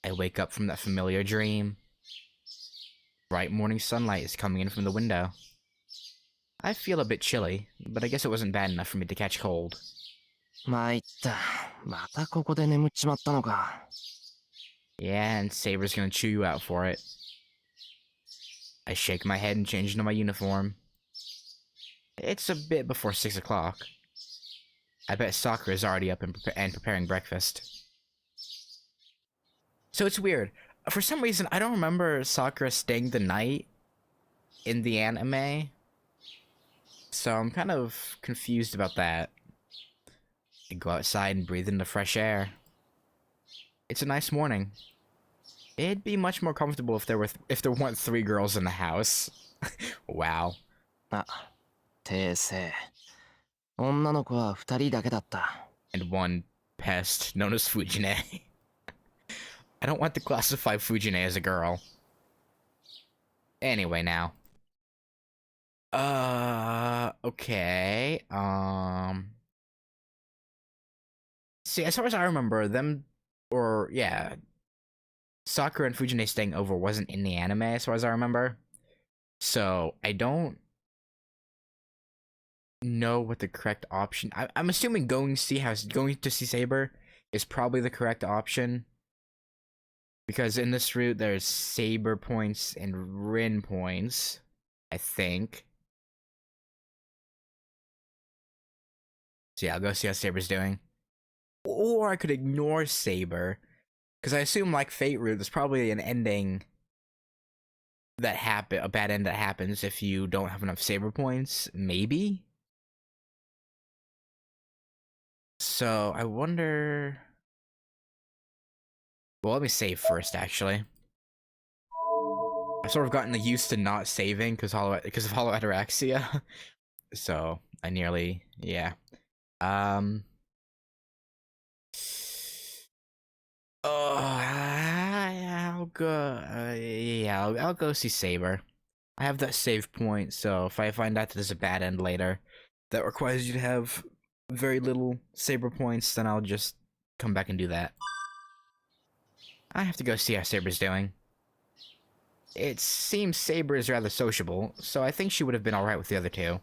I wake up from that familiar dream. Bright morning sunlight is coming in from the window. I feel a bit chilly, but I guess it wasn't bad enough for me to catch cold. 参った。またここで眠っちまったのか。Yeah, and Saber's gonna chew you out for it. I shake my head and change into my uniform. It's a bit before 6 o'clock. I bet Sakura is already up and preparing breakfast. So it's weird. For some reason, I don't remember Sakura staying the night in the anime. So I'm kind of confused about that. I go outside and breathe in the fresh air. It's a nice morning. It'd be much more comfortable if there weren't 3 girls in the house. Wow. あ、訂正。女の子は2人だけだった。And one pest known as Fujine. I don't want to classify Fujine as a girl. Anyway, now. Okay. See, as far as I remember, Sakura and Fujine staying over wasn't in the anime, as far as I remember. So, I don't know what the correct option... I'm assuming going to see Saber is probably the correct option. Because in this route, there's Saber points and Rin points, I think. So yeah, I'll go see how Saber's doing. Or I could ignore Saber. Because I assume, like Fate route, there's probably an ending that a bad end that happens if you don't have enough Saber points. Maybe? So, I wonder... Well, let me save first, actually. I've sort of gotten used to not saving because of hollow ataraxia. So, I nearly... Yeah. Oh, I'll go... I'll go see Saber. I have that save point, so if I find out that there's a bad end later that requires you to have very little Saber points, then I'll just come back and do that. I have to go see how Saber's doing. It seems Saber is rather sociable, so I think she would have been alright with the other 2.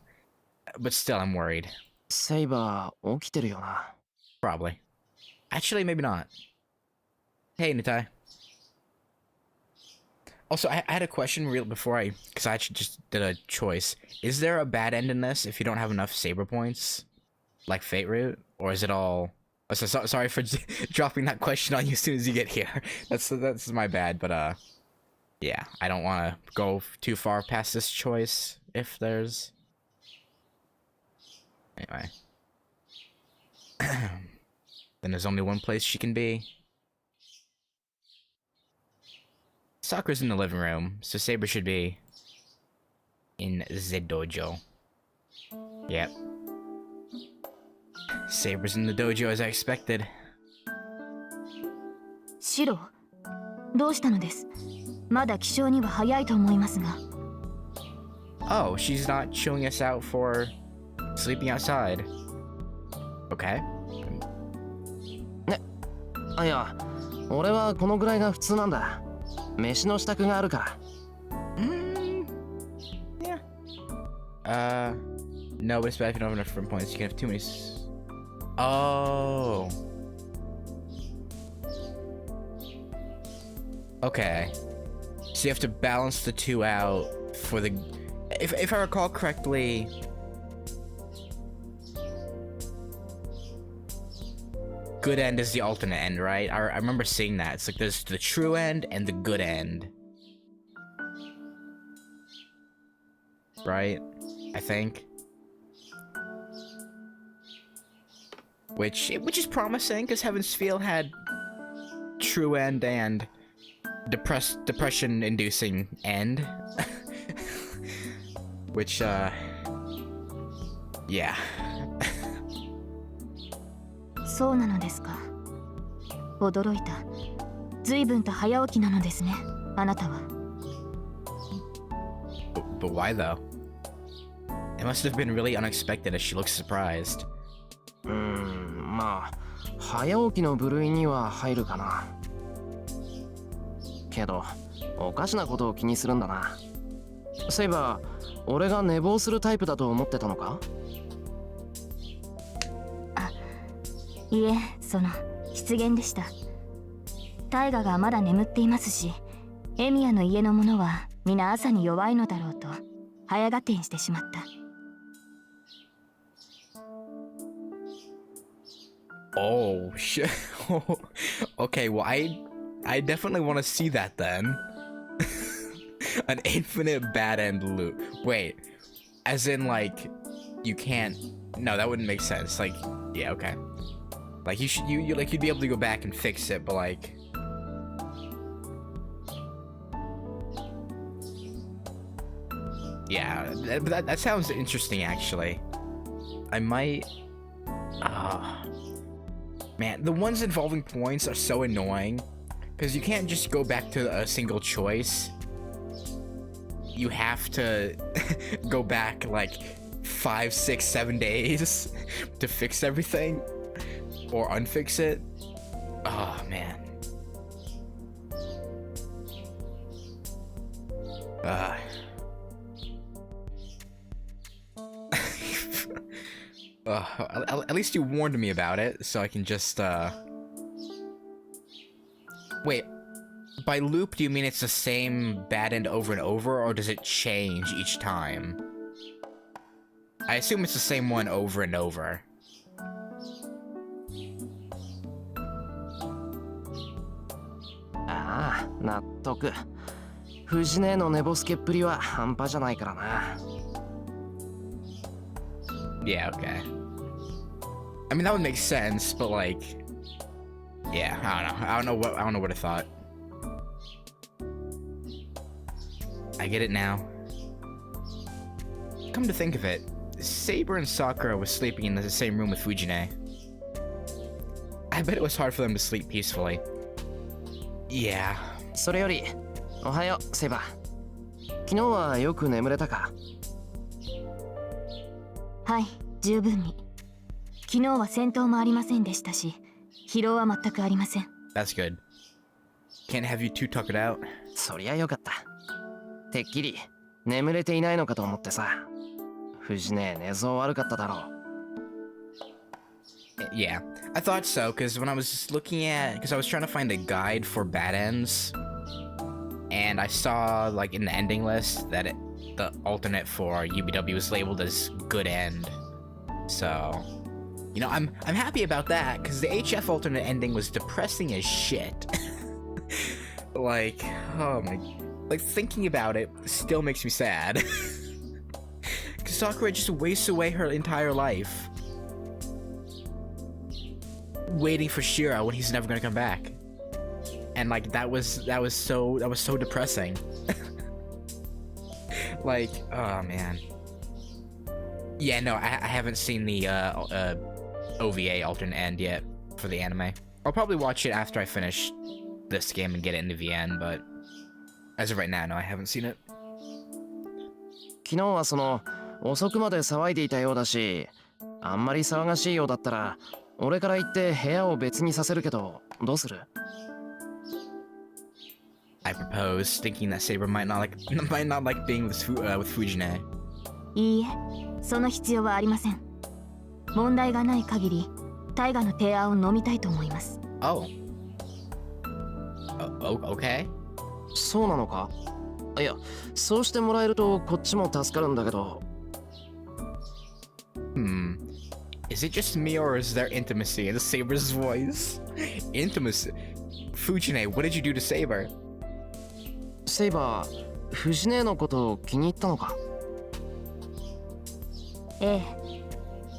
But still, I'm worried. Saber, 起きてるよな。 Probably. Actually, maybe not. Hey, Nitai. Also, I had a question because I actually just did a choice. Is there a bad end in this if you don't have enough Saber points? Like Fate route? Or is it all... Oh, so sorry for dropping that question on you as soon as you get here. That's my bad, but yeah, I don't want to go too far past this choice if there's... Anyway. Then there's only one place she can be. Sakura's in the living room, so Saber should be in the dojo. Yep. Saber's in the dojo as I expected. シロ、どうしたのです？まだ起床には早いと思いますが。Oh, she's not chilling us out for sleeping outside. Okay. ね、いや、俺はこのぐらいが普通なんだ。飯の支度があるから。Yeah. No, but it's bad if you don't have enough friend points. You can have too many. Oh. Okay. So you have to balance the 2 out for the... If I recall correctly... Good end is the alternate end, right? I remember seeing that. It's like there's the true end and the good end. Right? I think. Which is promising, because Heaven's Feel had true end and depression-inducing end. Which, yeah. そうなのですか。驚いた。随分と早起きなのですね、あなたは。But why though? It must have been really unexpected as she looks surprised. まあ、早起きの部類には入るかな。けど、おかしなことを気にするんだな。セイバー、俺が寝坊するタイプだと思ってたのか？いえ、失言でした。タイガがまだ眠っていますし、エミヤの家の者は皆朝に弱いのだろうと早合点してしまった。Oh shit. Okay, well I definitely want to see that then. An infinite bad end loop. Wait, as in like you can't. No, that wouldn't make sense. Like, yeah, okay. Like you like you'd be able to go back and fix it, but like. Yeah, that sounds interesting actually. I might. Man, the ones involving points are so annoying because you can't just go back to a single choice. You have to go back like 5, 6, 7 days to fix everything or unfix it. Oh man. At least you warned me about it, so I can just, Wait, by loop, do you mean it's the same bad end over and over, or does it change each time? I assume it's the same one over and over. ああ、納得。藤姉の寝ぼすけっぷりは半端じゃないからな。Yeah, okay. I mean, that would make sense, but like, yeah, I don't know what I thought. I get it now. Come to think of it, Saber and Sakura was sleeping in the same room with Fujine. I bet it was hard for them to sleep peacefully. Yeah. それより、おはよう、セイバー。昨日はよく眠れたか？はい、十分に。昨日は戦闘もありませんでしたし、疲労は全くありません。That's good. Can't have you two tuck it out? そりゃよかった。てっきり眠れていないのかと思ってさ。藤姉、寝相悪かっただろう。Yeah, I thought so, because when I was just looking at, because I was trying to find a guide for bad ends, and I saw, like, in the ending list that the alternate for UBW was labeled as good end. So, you know, I'm happy about that, because the HF alternate ending was depressing as shit. Like, oh my, like, thinking about it still makes me sad. Because Sakura just wastes away her entire life waiting for Shira when he's never gonna come back, and like that was so depressing. Like, oh man. Yeah, no, I haven't seen the OVA alternate end yet for the anime. I'll probably watch it after I finish this game and get it into VN, but as of right now, no, I haven't seen it. 昨日は遅くまで騒いでいたようだし、あんまり騒がしいようだったら俺から言って部屋を別にさせるけど、どうする？ I propose, thinking that Saber might not like being with Fujine. いいえ、その必要はありません。問題がない限り、大河の提案を飲みたいと思います。Oh. Okay. そうなのか？いや、そうしてもらえるとこっちも助かるんだけど。Is it just me, or is there intimacy in the Saber's voice? Intimacy? Fujine, what did you do to Saber? セイバー、藤姉のこと気に入ったのか？ええ、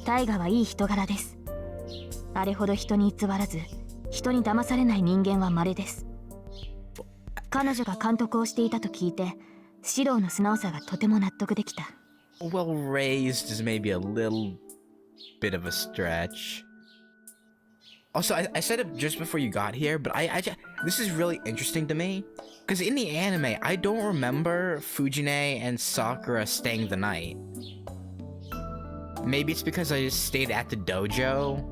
大河はいい人柄です。あれほど人に偽らず、人に騙されない人間は稀です。彼女が監督をしていたと聞いて、指導の素直さがとても納得できた。Well raised is maybe a little bit of a stretch. Also, I said it just before you got here, but this is really interesting to me, because in the anime, I don't remember Fujine and Sakura staying the night. Maybe it's because I just stayed at the dojo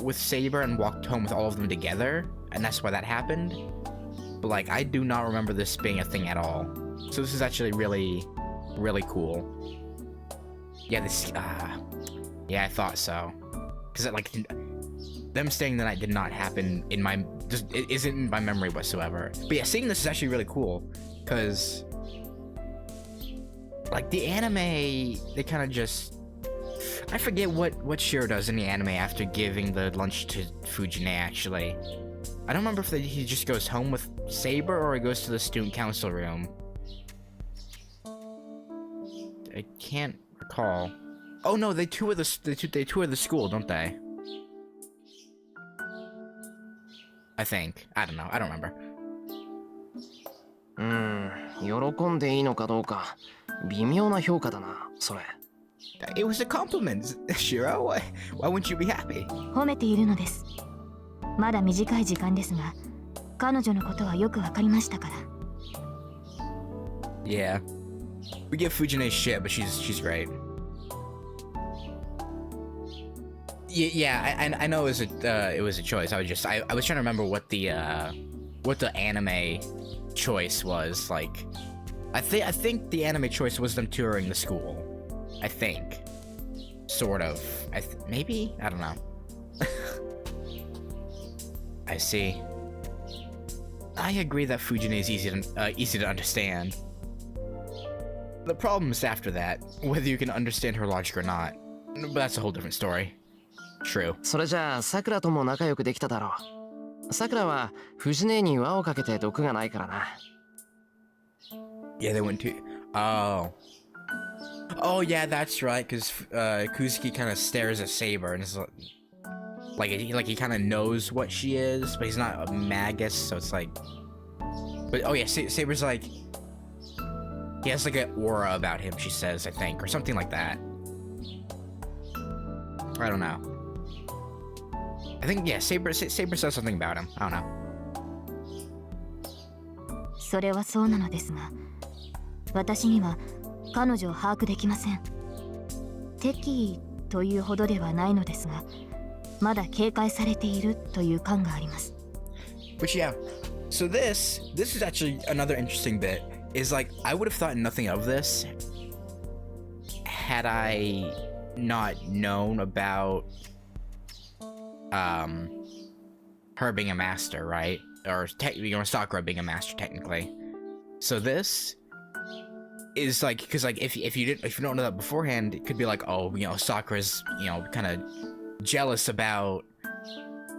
with Saber and walked home with all of them together, and that's why that happened. but like I do not remember this being a thing at all. So this is actually really, really cool. Yeah, yeah, I thought so. Because like them staying the night did not happen in my, it isn't in my memory whatsoever. But yeah, seeing this is actually really cool because like the anime, they kind of just, I forget what Shiro does in the anime after giving the lunch to Fujine actually. I don't remember if he just goes home with Saber or he goes to the student council room. I can't recall. Oh no, they tour the school, don't they? I think. I don't know. I don't remember. 喜んでいいのかどうか微妙な評価だな、それ。It was a compliment, Shiro. Why wouldn't you be happy? 褒めているのです。まだ短い時間ですが、彼女のことはよくわかりましたから。Yeah. We give Fujine shit, but she's great. Yeah, I know it was a choice. I was trying to remember what the anime choice was. Like, I think the anime choice was them touring the school. I think, sort of. Maybe, I don't know. I see. I agree that Fujine is easy to understand. The problem is after that, whether you can understand her logic or not. But that's a whole different story. True. それじゃあさくらとも仲良くできただろう。さくらは藤姉に輪をかけて毒がないからな。Yeah, they went to. Oh yeah, that's right. Because Kuzuki kind of stares at Saber and is like he kind of knows what she is, but he's not a magus, so it's like. But oh yeah, Saber's like. He has like an aura about him, she says, I think, or something like that. I don't know. I think, yeah, Saber says something about him. I don't know. それはそうなのですが、私には彼女を把握できません。敵意というほどではないのですが、まだ警戒されているという感があります。But yeah, so this is actually another interesting bit. Is like, I would have thought nothing of this had I not known about her being a master, right? Or Sakura being a master technically. So this is like, because like if you don't know that beforehand, it could be like, oh, Sakura's kind of jealous about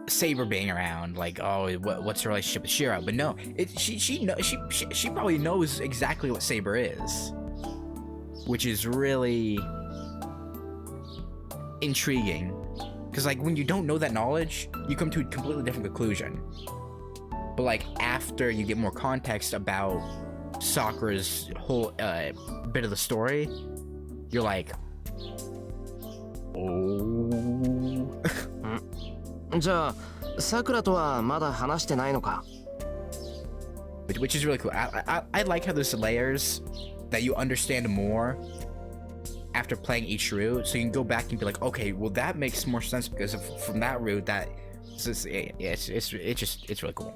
Saber being around, like, oh, what's her relationship with Shiro? But no, she probably knows exactly what Saber is, which is really intriguing. Because like when you don't know that knowledge, you come to a completely different conclusion. But like after you get more context about Sakura's whole bit of the story, you're like, oh. じゃあさくらとはまだ話してないのか。Which is really cool. I like how there's layers that you understand more after playing each route, so you can go back and be like, okay, well that makes more sense because from that route that it's really cool.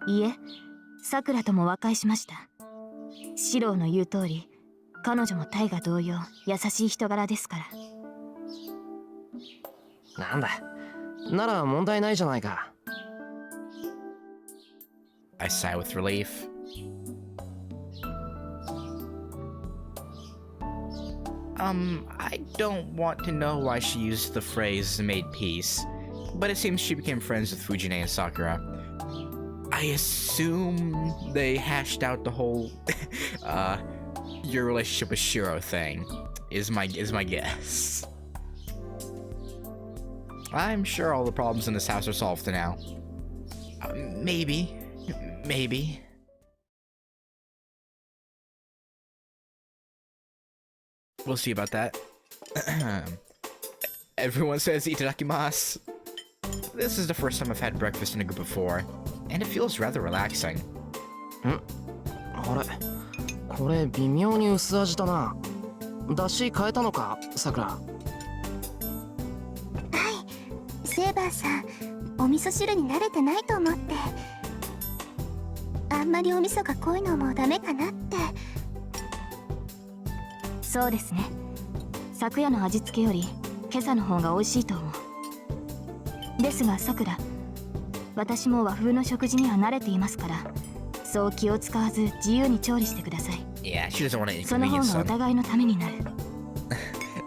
いえ、さくらとも和解しました。シローの言う通り、彼女も大河同様優しい人柄ですから。なんだ、なら問題ないじゃないか。I sigh with relief. I don't want to know why she used the phrase made peace, but it seems she became friends with Fujine and Sakura. I assume they hashed out the whole your relationship with Shiro thing is my guess. I'm sure all the problems in this house are solved now. Maybe. We'll see about that. Everyone says itadakimasu. This is the first time I've had breakfast in a group before, and it feels rather relaxing. あれ、これ微妙に薄味だな。出汁変えたのか、さくら。セイバーさん、お味噌汁に慣れてないと思って。あんまりお味噌が濃いのもダメかなって。そうですね。昨夜の味付けより今朝の方が美味しいと思う。ですがさくら、私も和風の食事には慣れていますから、そう気を使わず自由に調理してください。Yeah, she doesn't want to その方 inconvenience がお them. 互いのためになる。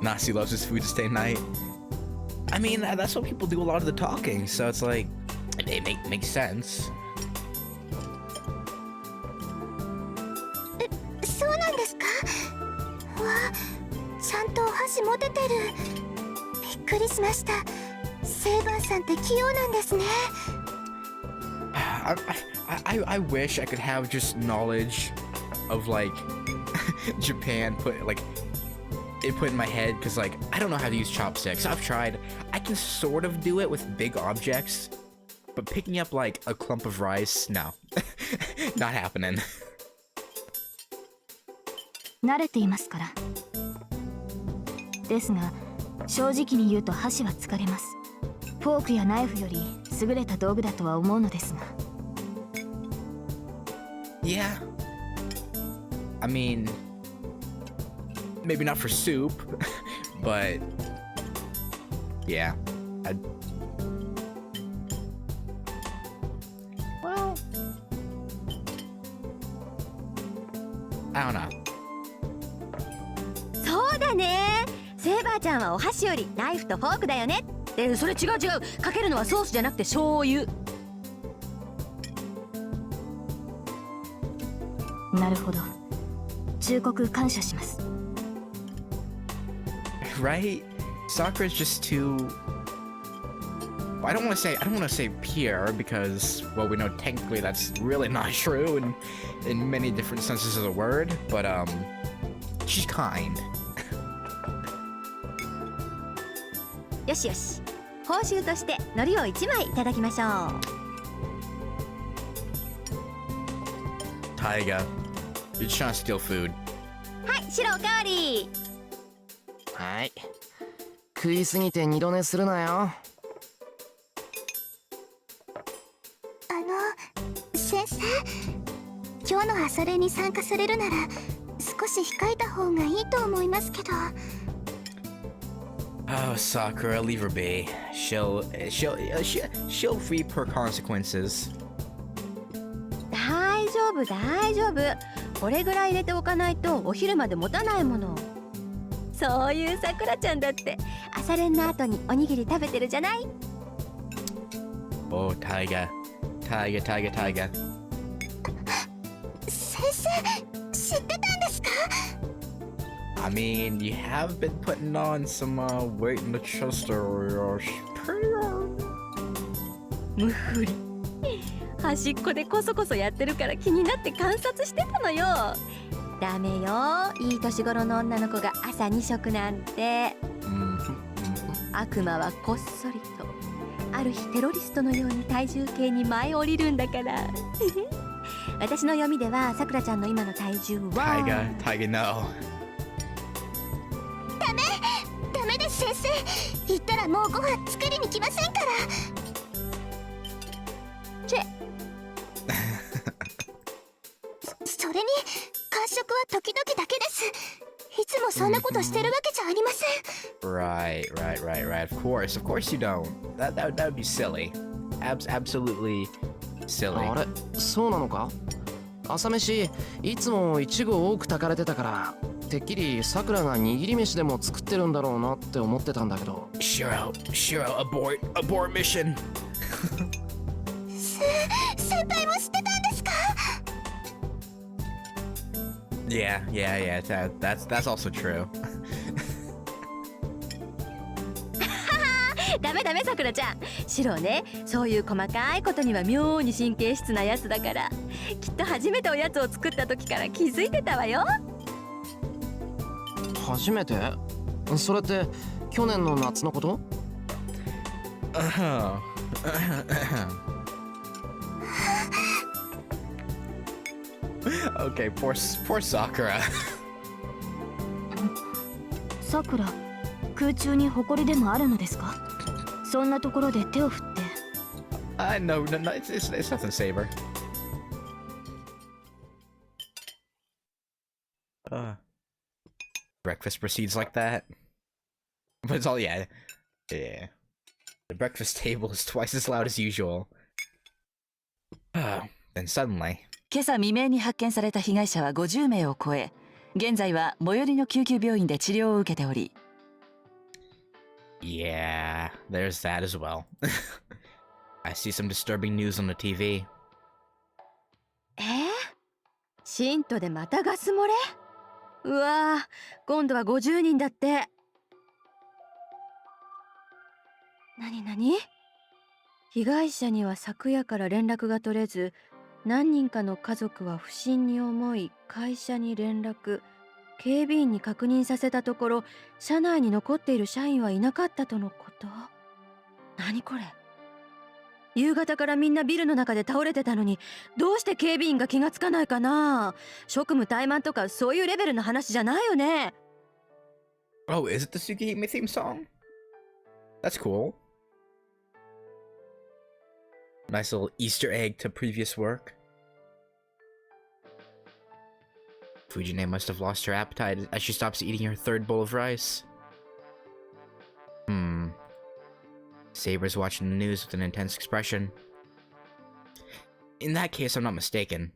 Nasi loves his food to stay night. I mean, that's what people do a lot of the talking, so it's like, it makes sense. そうなんですか。わあ、ちゃんとお箸持ててる。びっくりしました。セイバーさんって器用なんですね。I wish I could have just knowledge of like Japan put in my head, because like I don't know how to use chopsticks. I've tried. I can sort of do it with big objects, but picking up like a clump of rice, no. Not happening. 慣れていますから。ですが正直に言うと箸は疲れます。フォークやナイフより優れた道具だとは思うのですが。Yeah. I mean, maybe not for soup, but yeah. Well, I don't know. そうだね。セイバーちゃんはお箸よりナイフとフォークだよね。それ違う違う。かけるのはソースじゃなくて醤油。なるほど。忠告感謝します。Right? Sakura's just too. I don't want to say pure, because, well, we know technically that's really not true in many different senses of the word, but she's kind. よしよし。報酬として海苔を1枚いただきましょう。Taiga, you're trying to steal food. はい、白おかわり。はい。食いすぎて二度寝するなよ。先生、今日の朝練に参加されるなら少し控えた方がいいと思いますけど。Oh, Sakura, leave her be. She'll reap her consequences. 大丈夫大丈夫。これぐらい入れておかないとお昼まで持たないもの。そういうさくらちゃんだって朝練の後におにぎり食べてるじゃない。Oh, Taiga. 先生、知ってたんですか？ I mean, you have been putting on some weight in the chest area. むふり。端っこでこそこそやってるから気になって観察してたのよ。ダメよ、いい年頃の女の子が朝2食なんて。悪魔はこっそりとある日テロリストのように体重計に舞い降りるんだから。私の読みではさくらちゃんの今の体重は Taiga, no. ダメです先生。行ったらもうご飯作りに来ませんから。チェそれに間食は時々だけです。いつもそんなことしてるわけじゃありません。Right. Of course you don't. That would be silly. Absolutely silly. あれ、そうなのか？朝飯いつもイチゴ多く炊かれてたから、てっきりさくらが握り飯でも作ってるんだろうなって思ってたんだけど。Shiro, abort mission. 先輩も知ってたんですか？ Yeah. That's also true. ダメダメさくらちゃん。シロね、そういう細かいことには妙に神経質なやつだから、きっと初めておやつを作った時から気づいてたわよ。初めて？それって去年の夏のこと？Okay, poor Sakura. さくら、空中に埃でもあるのですか？そんなところで手を振って。No, it's nothing, Saber. Breakfast proceeds like that. But it's all, yeah. The breakfast table is twice as loud as usual. Then suddenly... 今朝未明に発見された被害者は50名を超え、現在は最寄りの救急病院で治療を受けており。Yeah, there's that as well. I see some disturbing news on the TV. 信徒でまたガス漏れ？うわー、今度は50人だって。なに？被害者には昨夜から連絡が取れず、何人かの家族は不審に思い会社に連絡、警備員に確認させたところ、社内に残っている社員はいなかったとのこと。何これ？夕方からみんなビルの中で倒れてたのに、どうして警備員が気がつかないかな？職務怠慢とかそういうレベルの話じゃないよね。Oh, is it the Tsukihime theme song? That's cool. Nice little Easter egg to previous work. Fujine must have lost her appetite as she stops eating her third bowl of rice. Saber's watching the news with an intense expression. In that case, I'm not mistaken.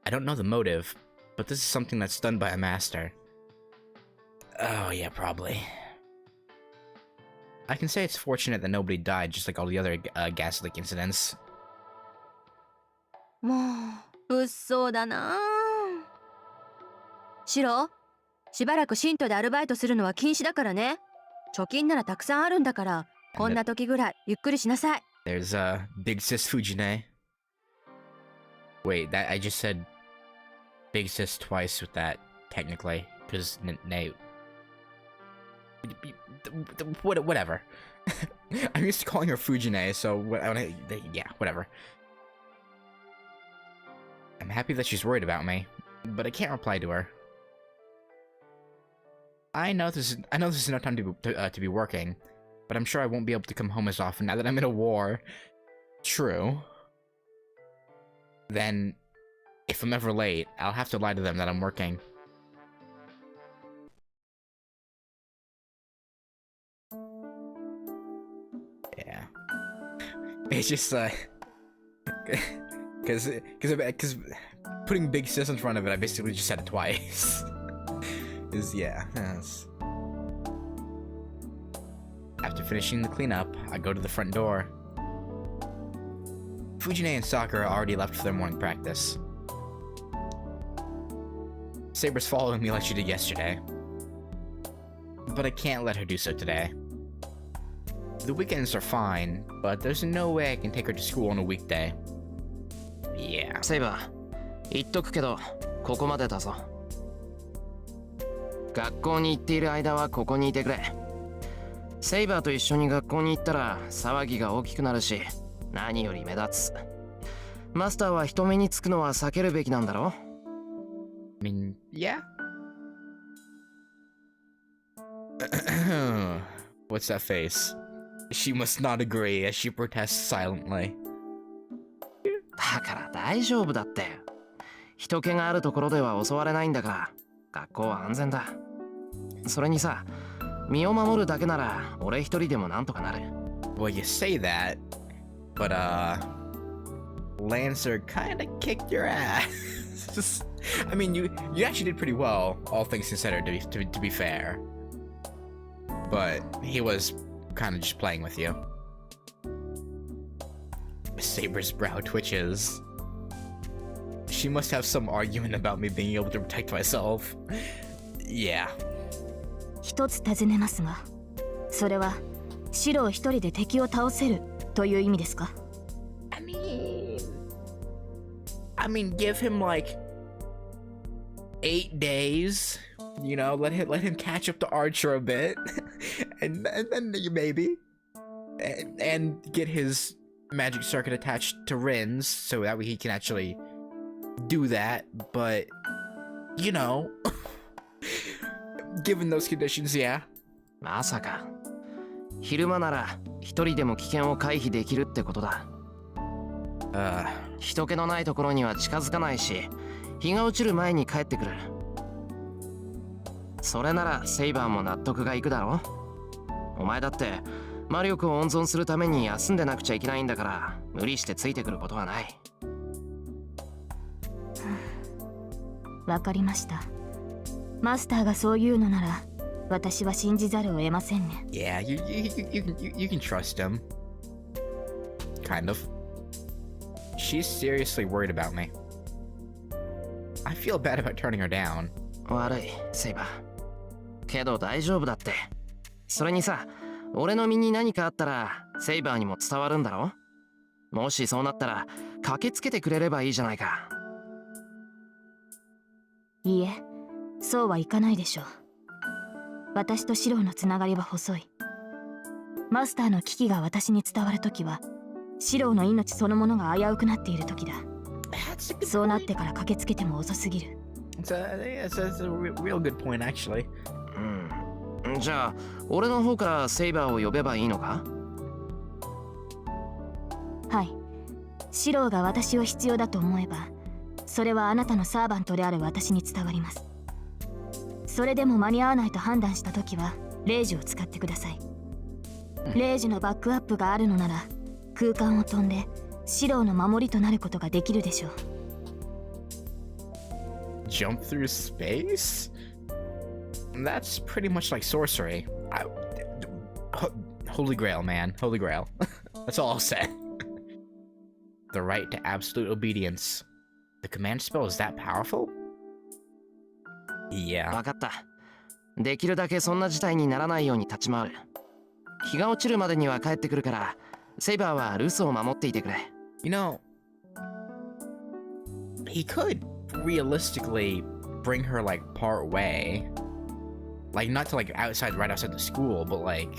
I don't know the motive, but this is something that's done by a master. Oh yeah, probably. I can say it's fortunate that nobody died, just like all the other gas leak incidents. もう物騒だな。シロ、しばらく信徒でアルバイトするのは禁止だからね。貯金ならたくさんあるんだから、こんな時ぐらいゆっくりしなさい。There's Big Sis Fujine. Wait, that I just said Big Sis twice with that, technically, because whatever. I'm used to calling her Fujine, so yeah, whatever. I'm happy that she's worried about me, but I can't reply to her. I know this is no time to be working, but I'm sure I won't be able to come home as often now that I'm in a war. True. Then, if I'm ever late, I'll have to lie to them that I'm working. Yeah. It's just, cause putting Big Sis in front of it, I basically just said it twice. Yes. After finishing the cleanup, I go to the front door. Fujine and Sakura already left for their morning practice. Saber's following me like she did yesterday. But I can't let her do so today. The weekends are fine, but there's no way I can take her to school on a weekday. Yeah. セイバー、言っとくけど、ここまでだぞ。学校に行っている間はここにいてくれ。セイバーと一緒に学校に行ったら騒ぎが大きくなるし、何より目立つ。マスターは人目につくのは避けるべきなんだろ？ I mean, yeah. What's that face? She must not agree as she protests silently. だから大丈夫だって。人気があるところでは襲われないんだから、学校は安全だ。それにさ、身を守るだけなら俺一人でもなんとかなる。Well, you say that, but Lancer kinda kicked your ass. I mean, you actually did pretty well, all things considered, to be fair. But he was kind of just playing with you. Saber's brow twitches. She must have some argument about me being able to protect myself. Yeah. 一つ尋ねますが、それはシロを一人で敵を倒せるという意味ですか？ I mean, give him like 8 days. You know, let him catch up to Archer a bit, and then maybe, and get his magic circuit attached to Rin's so that way he can actually do that. But you know, given those conditions, yeah. まさか昼間なら一人でも危険を回避できるってことだ。人気のないところには近づかないし、日が落ちる前に帰ってくる。それならセイバーも納得がいくだろ。お前だって魔力を温存するために休んでなくちゃいけないんだから、無理してついてくることはない。わかりました。マスターがそう言うのなら私は信じざるを得ませんね。 Yeah, you can trust him. Kind of. She's seriously worried about me. I feel bad about turning her down. 悪いセイバー、けど大丈夫だって。それにさ、俺の身に何かあったらセイバーにも伝わるんだろ。もしそうなったら駆けつけてくれればいいじゃないか。いいえ、そうはいかないでしょう。私とシローのつながりは細い。マスターの危機が私に伝わるときはシローの命そのものが危うくなっているときだ。そうなってから駆けつけても遅すぎる。It's a real good point, actually. じゃあ俺の方からセイバーを呼べばいいのか。はい、シローが私を必要だと思えばそれはあなたのサーバントである私に伝わります。それでも間に合わないと判断したときはレイジを使ってください。レイジのバックアップがあるのなら空間を飛んでシローの守りとなることができるでしょう。Jump through space? That's pretty much like sorcery. Holy Grail, man. Holy Grail. That's all I'll say. The right to absolute obedience. The command spell is that powerful? Yeah. 分かった。できるだけそんな事態にならないように立ち回る。日が落ちるまでには帰ってくるから、セイバーは留守を守っていてくれ。You know, he could realistically bring her like part way. Like not to like outside, right outside the school, but like,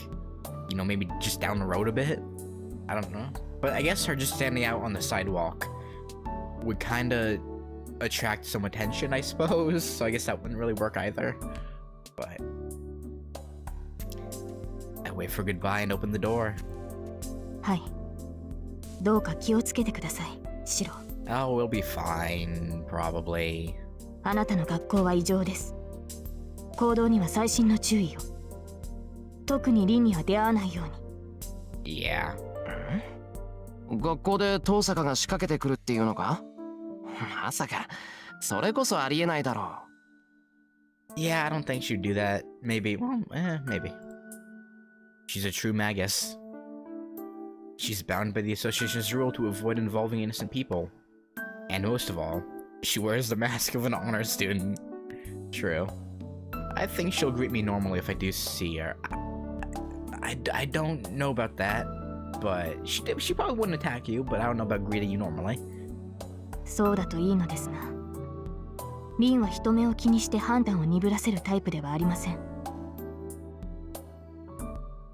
you know, maybe just down the road a bit. I don't know. But I guess her just standing out on the sidewalk would kind of attract some attention, I suppose. So I guess that wouldn't really work either. But I wait for goodbye and open the door. はい、どうか気をつけてください、シロー。 Oh, we'll be fine, probably. あなたの学校は異常です。行動には細心の注意を。特にリンには出会わないように。 Yeah. 学校で遠坂が仕掛けてくるっていうのか。まさかそれこそありえないだろう。 Yeah, I don't think she'd do that. Maybe. Well, maybe. She's a true magus. She's bound by the association's rule to avoid involving innocent people. And most of all, she wears the mask of an honor student. True. I think she'll greet me normally if I do see her. I don't know about that, but she probably wouldn't attack you, but I don't know about greeting you normally. そうだといいのですが、リンは人目を気にして判断を鈍らせるタイプではありません。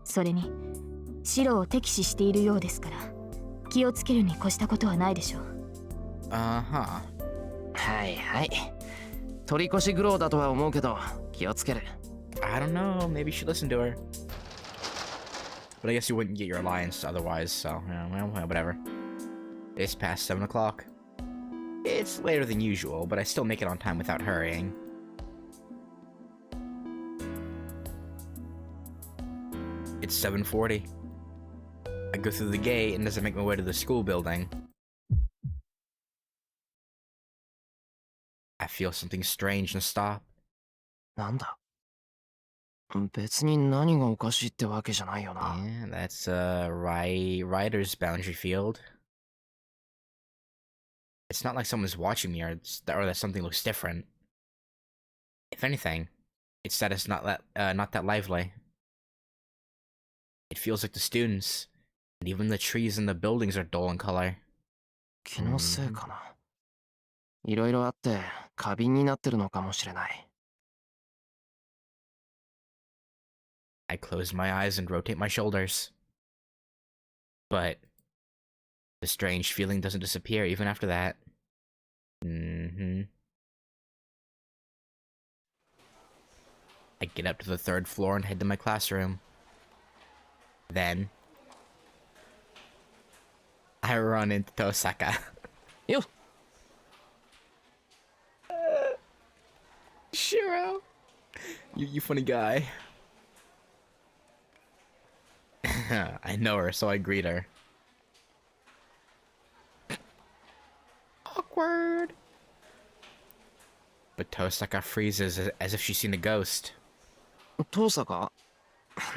それにシロを敵視しているようですから気をつけるに越したことはないでしょう。はいはい。取り越し苦労だとは思うけど気をつける。 I don't know, maybe you should listen to her. But I guess you wouldn't get your alliance otherwise, so, well, whatever. It's past 7 o'clock. It's later than usual, but I still make it on time without hurrying. It's 7:40. I go through the gate and as I make my way to the school building, I feel something strange and stop. なんだ。別に何がおかしいってわけじゃないよな。 Yeah, that's Rider's boundary field. It's not like someone's watching me or that something looks different. If anything, it's that it's not that lively. It feels like the students and even the trees and the buildings are dull in color. 気のせいかな。いろいろあって過敏になってるのかもしれない。 I close my eyes and rotate my shoulders. But the strange feeling doesn't disappear even after that. I get up to the 3rd floor and head to my classroom. Then I run into Tosaka. よっ Shiro, you funny guy. I know her, so I greet her. Awkward. But Tosaka freezes as if she's seen a ghost. 遠さか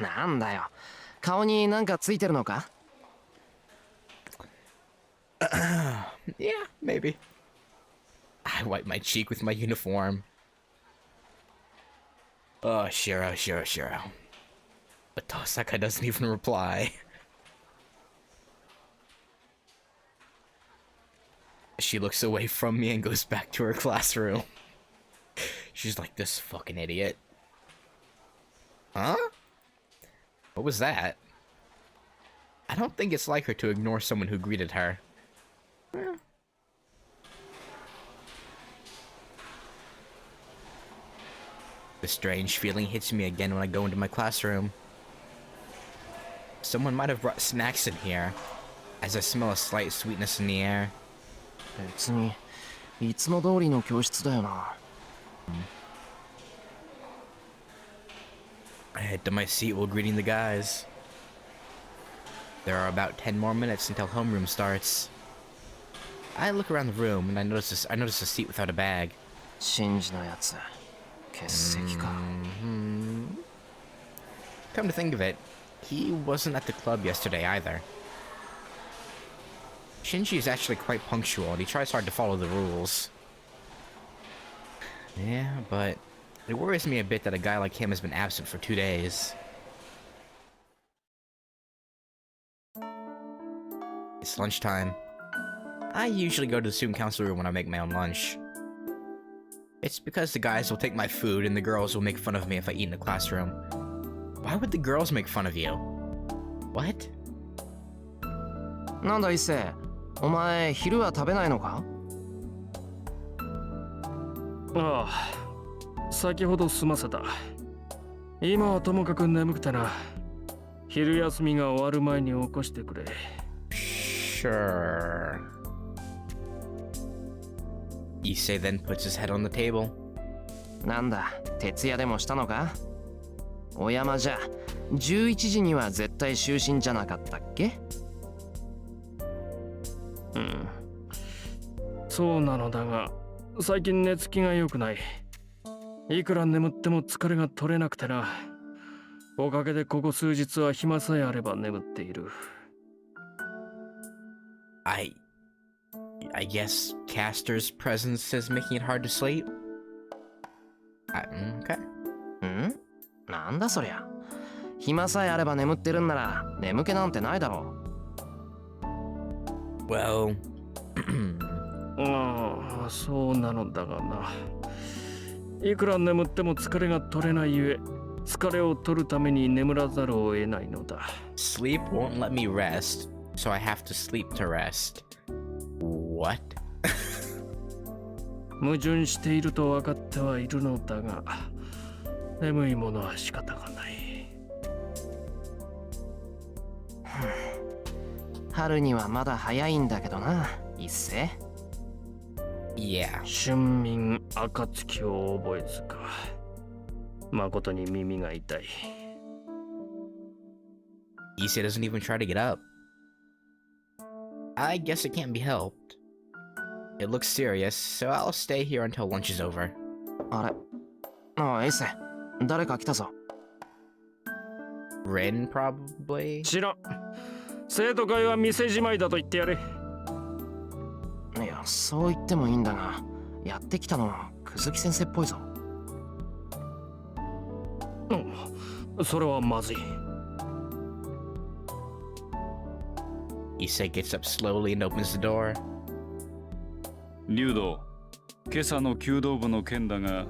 なんだよ顔になんかついてるのか Yeah, maybe. I wipe my cheek with my uniform. Oh, Shiro. But Tosaka doesn't even reply. She looks away from me and goes back to her classroom. She's like, this fucking idiot. Huh? What was that? I don't think it's like her to ignore someone who greeted her. The strange feeling hits me again when I go into my classroom. Someone might have brought snacks in here, as I smell a slight sweetness in the air. 別にいつも通りの教室だよな I head to my seat while greeting the guys. There are about 10 more minutes until homeroom starts. I look around the room and I notice a seat without a bag. 真珠のやつ欠席か Come to think of it, he wasn't at the club yesterday either. Shinji is actually quite punctual and he tries hard to follow the rules. Yeah, but it worries me a bit that a guy like him has been absent for 2 days. It's lunchtime. I usually go to the student council room when I make my own lunch. It's because the guys will take my food and the girls will make fun of me if I eat in the classroom. Why would the girls make fun of you? What? なんだ一星お前昼は食べないのかああ、先ほど済ませた。今はともかく眠くてな。昼休みが終わる前に起こしてくれ。Sure. Issei then puts his head on the table. なんだ徹夜でもしたのかお山じゃ11時には絶対就寝じゃなかったっけうん。そうなのだが、最近寝つきが良くない。いくら眠っても疲れが取れなくてな。おかげでここ数日は暇さえあれば眠っている。I guess Caster's presence is making it hard to sleep? Okay. んなんだそりゃ暇さえあれば眠ってるんなら眠気なんてないだろ Well... ああ、そうなのだがな。いくら眠っても疲れが取れないゆえ、疲れを取るために眠らざるを得ないのだ。Sleep won't let me rest, so I have to sleep to rest. What? 矛盾していると分かってはいるのだが、眠いものは仕方がない。春にはまだ早いんだけどな一星 Yeah. 春眠暁を覚えずか。誠に耳が痛い。Issei doesn't even try to get up. I guess it can't be helped. It looks serious, so I'll stay here until lunch is over. あれああ一星誰か来たぞ Rin, probably? 知らん。生徒会は店じまいだと言ってやれ。いやそう言ってもいいんだがやってきたのはくずき先生っぽいぞうん、それはまずい。Issei gets up slowly and opens the door. 竜道、今朝の弓道部の件だが。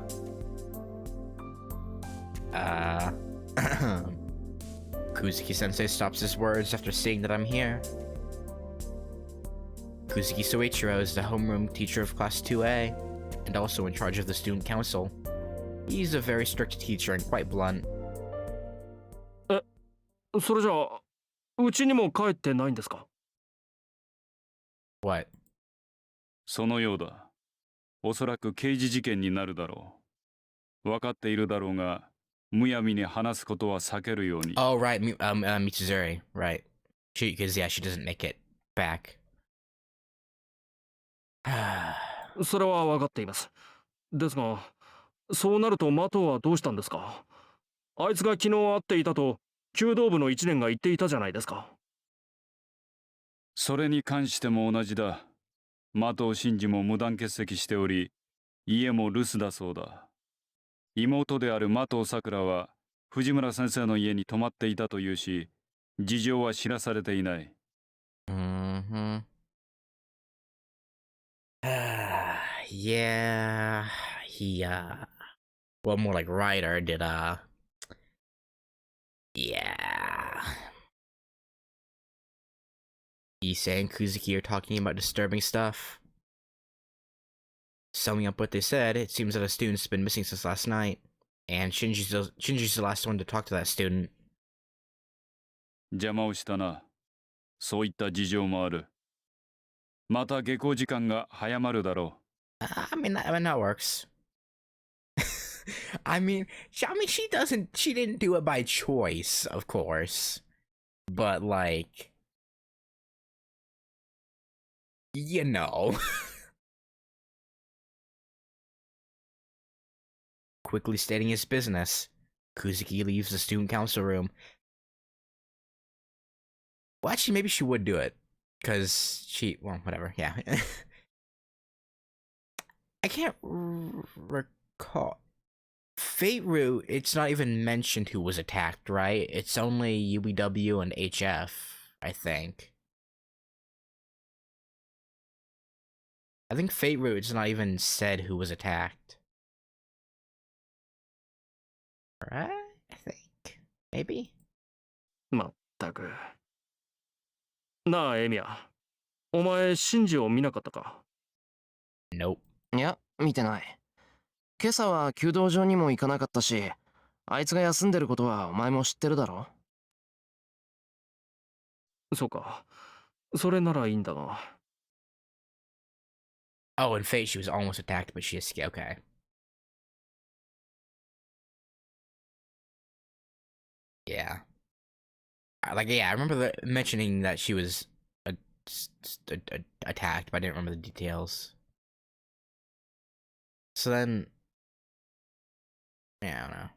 Kuzuki-sensei stops his words after seeing that I'm here. Kuzuki Soichiro is the homeroom teacher of Class 2A, and also in charge of the student council. He's a very strict teacher and quite blunt. それじゃあうちにも帰ってないんですか？ What? そのようだ。おそらく刑事事件になるだろう。分かっているだろうが、むやみに話すことは避けるように。Oh, right. Mitsuzuri. Right. Because, yeah, she doesn't make it back. それは分かっています。ですが、そうなるとマトはどうしたんですか？あいつが昨日会っていたと、弓道部の一年が言っていたじゃないですか。それに関しても同じだ。的尾真司も無断欠席しており、家も留守だそうだ。妹である的尾さくらは、藤村先生の家に泊まっていたというし、事情は知らされていない。Mm-hmm. Yeah, he, well, more like Ryder did, yeah. Issei and Kuzuki are talking about disturbing stuff. Summing up what they said, it seems that a student's been missing since last night, and Shinji's the last one to talk to that student. 邪魔をしたな。そういった事情もある。また下校時間が早まるだろう。I mean that works. She didn't do it by choice, of course. But, like, you know. Quickly stating his business, Kuzuki leaves the student council room. Well, actually, maybe she would do it. Because well, whatever, yeah. I can't recall. Fate Root, it's not even mentioned who was attacked, right? It's only UBW and HF, I think. I think Fate Root, it's not even said who was attacked. Right? I think. Maybe? まったく。なあ、エミヤ。お前、シンジを見なかったか？ Nope. いや、見てない。今朝は弓道場にも行かなかったし、あいつが休んでることはお前も知ってるだろ？そうか。それならいいんだが。Oh, in Fate, she was almost attacked, but she escaped. Okay. Yeah. I remember mentioning that she was attacked, but I didn't remember the details. So then, yeah, I don't know.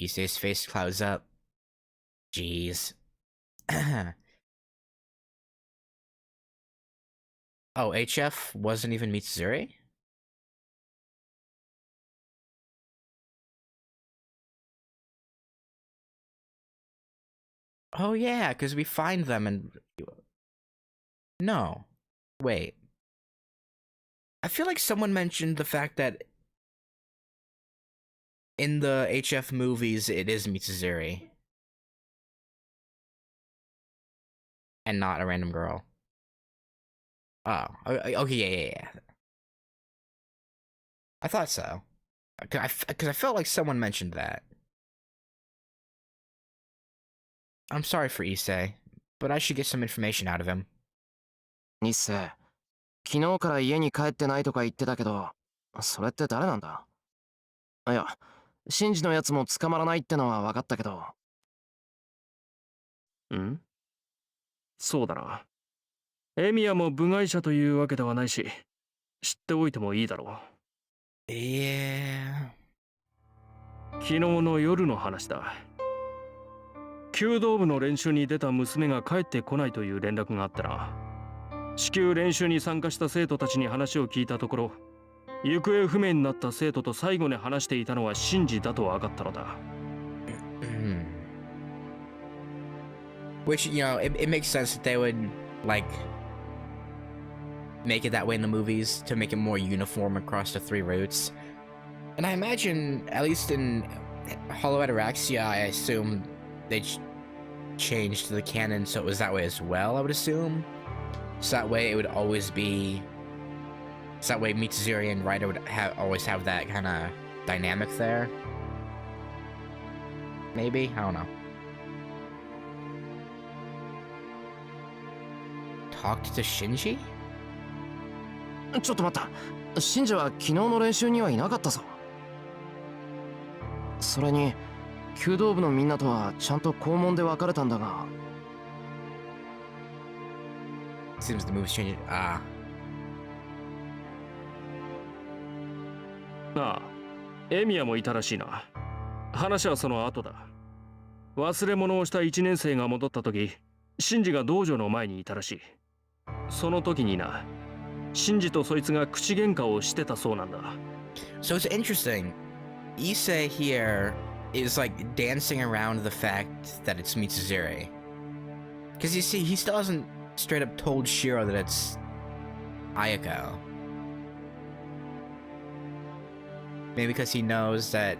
Issei's face clouds up. Jeez. Oh, HF wasn't even Mitsuzuri? Oh yeah, because we find them and... No. Wait. I feel like someone mentioned the fact that in the HF movies, it is Mitsuzuri. And not a random girl. Oh, okay, yeah. I thought so. Because I felt like someone mentioned that. I'm sorry for Issei, but I should get some information out of him. 日生、昨日から家に帰ってないとか言ってたけど、それって誰なんだ？いや、シンジのやつも捕まらないってのは分かったけど。ん？そうだな。エミヤも部外者というわけではないし、知っておいてもいいだろう。昨日の夜の話だ。弓道部の練習に出た娘が帰ってこないという連絡があったな。至急練習に参加した生徒たちに話を聞いたところ、行方不明になった生徒と最後に話していたのはシンジだと分かったのだ。Which, you know, it makes sense that they would, like, make it that way in the movies to make it more uniform across the three routes. And I imagine, at least in Hollow Ataraxia, I assume they changed the canon so it was that way as well, I would assume. So that way it would always be... So that way Mitsuzuri and Ryder would always have that kind of dynamic there. Maybe? I don't know. talked to Shinji? ちょっと待った。シンジは昨日の練習にはいなかったぞ。それに弓道部のみんなとはちゃんと校門で別れたんだが。Seems the move's changing. ああ、エミヤもいたらしいな。話はその後だ。忘れ物をした1年生が戻った時、シンジが道場の前にいたらしい。その時にな、シンジとそいつが口喧嘩をしてたそうなんだ。So it's interesting. Issei here is like dancing around the fact that it's Mitsuzure. Because you see, he still hasn't straight up told Shiro that it's Ayako. Maybe because he knows that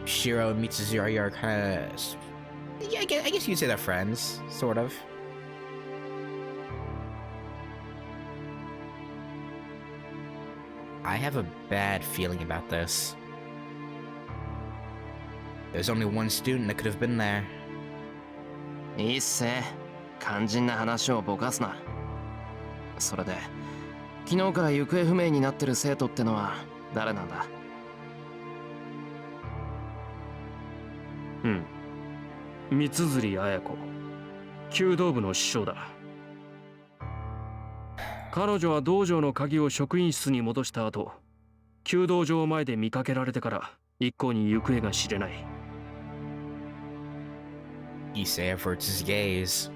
Shiro and Mitsuzure are kind of... Yeah, I guess you'd say they're friends, sort of. I have a bad feeling about this. There's only one student that could have been there. いいっせ。肝心な話をぼかすな。それで、昨日から行方不明になってる生徒ってのは誰なんだ？うん。三釣綾子。弓道部の師匠だ。彼女は道場の鍵を職員室に戻した後、弓道場前で見かけられてから一向に行方が知れない。Issei averts his gaze.